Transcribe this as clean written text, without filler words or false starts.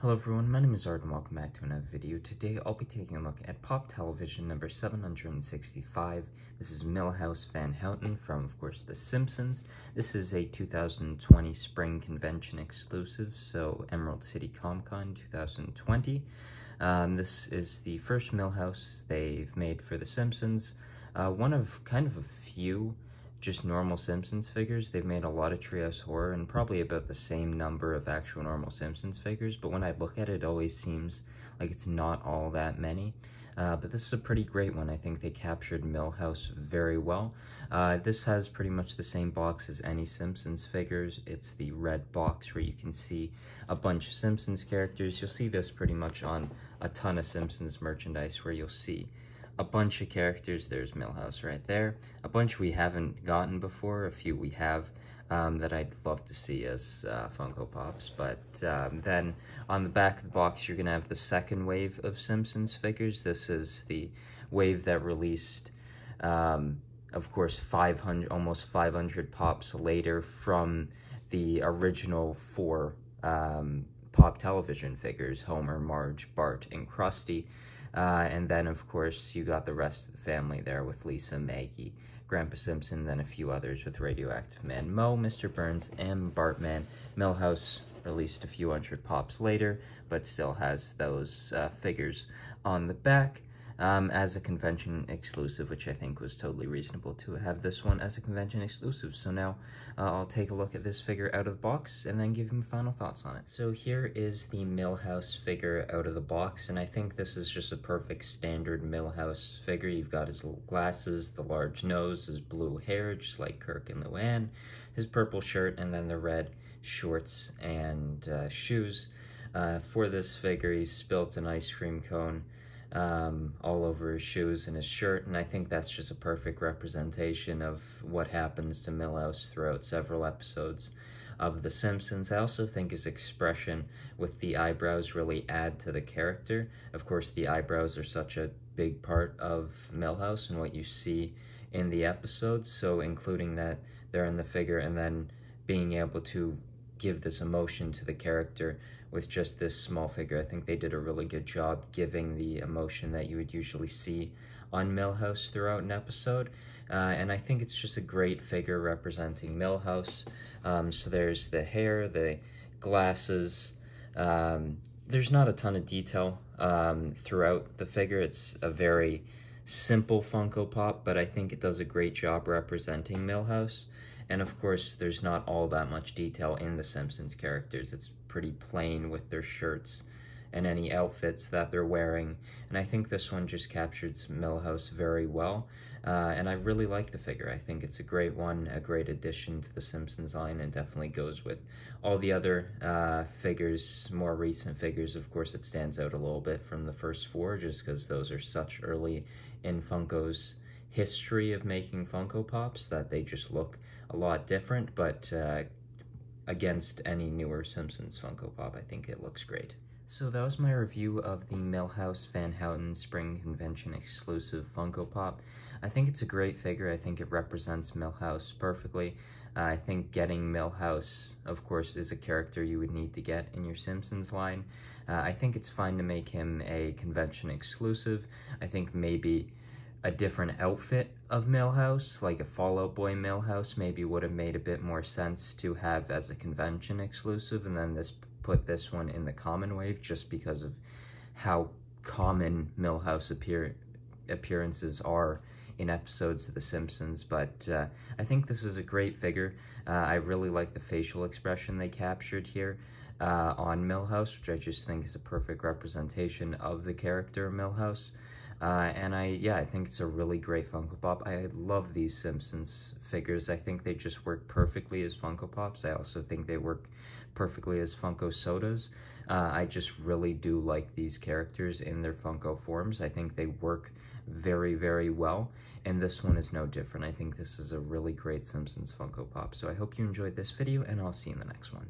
Hello everyone, my name is Art and welcome back to another video. Today I'll be taking a look at Pop Television number 765. This is Milhouse Van Houten from, of course, The Simpsons. This is a 2020 spring convention exclusive, so Emerald City Comic-Con 2020. This is the first Milhouse they've made for The Simpsons. One of kind of a few just normal Simpsons figures. They've made a lot of Treehouse Horror and probably about the same number of actual normal Simpsons figures, but when I look at it, it always seems like it's not all that many. But this is a pretty great one. I think they captured Milhouse very well. This has pretty much the same box as any Simpsons figures. It's the red box where you can see a bunch of Simpsons characters. You'll see this pretty much on a ton of Simpsons merchandise where you'll see a bunch of characters. There's Milhouse right there. A bunch we haven't gotten before, a few we have that I'd love to see as Funko Pops. But then on the back of the box, you're going to have the second wave of Simpsons figures. This is the wave that released, of course, 500, almost 500 Pops later from the original four Pop Television figures, Homer, Marge, Bart, and Krusty. And then, of course, you got the rest of the family there with Lisa, Maggie, Grandpa Simpson, then a few others with Radioactive Man, Moe, Mr. Burns, and Bartman. Milhouse released a few hundred Pops later, but still has those figures on the back as a convention exclusive, which I think was totally reasonable to have this one as a convention exclusive. So now I'll take a look at this figure out of the box and then give you final thoughts on it. So here is the Milhouse figure out of the box, and I think this is just a perfect standard Milhouse figure. You've got his little glasses, the large nose, his blue hair, just like Kirk and Luann, his purple shirt, and then the red shorts and shoes. For this figure, he spilt an ice cream cone all over his shoes and his shirt, and I think that's just a perfect representation of what happens to Milhouse throughout several episodes of The Simpsons. I also think his expression with the eyebrows really add to the character. Of course, the eyebrows are such a big part of Milhouse and what you see in the episodes, so including that there in the figure and then being able to give this emotion to the character with just this small figure. I think they did a really good job giving the emotion that you would usually see on Milhouse throughout an episode. And I think it's just a great figure representing Milhouse. So there's the hair, the glasses. There's not a ton of detail throughout the figure. It's a very simple Funko Pop, but I think it does a great job representing Milhouse. And of course, there's not all that much detail in the Simpsons characters. It's pretty plain with their shirts and any outfits that they're wearing. And I think this one just captures Milhouse very well. And I really like the figure. I think it's a great one, a great addition to the Simpsons line, and definitely goes with all the other figures, more recent figures. Of course, it stands out a little bit from the first four, just because those are such early in Funko's history of making Funko Pops that they just look a lot different, but against any newer Simpsons Funko Pop, I think it looks great. So that was my review of the Milhouse Van Houten Spring Convention exclusive Funko Pop. I think it's a great figure. I think it represents Milhouse perfectly. I think getting Milhouse, of course, is a character you would need to get in your Simpsons line. I think it's fine to make him a convention exclusive. I think maybe a different outfit of Milhouse, like a Fall Out Boy Milhouse, maybe would have made a bit more sense to have as a convention exclusive, and then put this one in the common wave just because of how common Milhouse appearances are in episodes of The Simpsons. But I think this is a great figure. I really like the facial expression they captured here on Milhouse, which I just think is a perfect representation of the character Milhouse. And I think it's a really great Funko Pop. I love these Simpsons figures. I think they just work perfectly as Funko Pops. I also think they work perfectly as Funko Sodas. I just really do like these characters in their Funko forms. I think they work very, very well, and this one is no different. I think this is a really great Simpsons Funko Pop. So I hope you enjoyed this video, and I'll see you in the next one.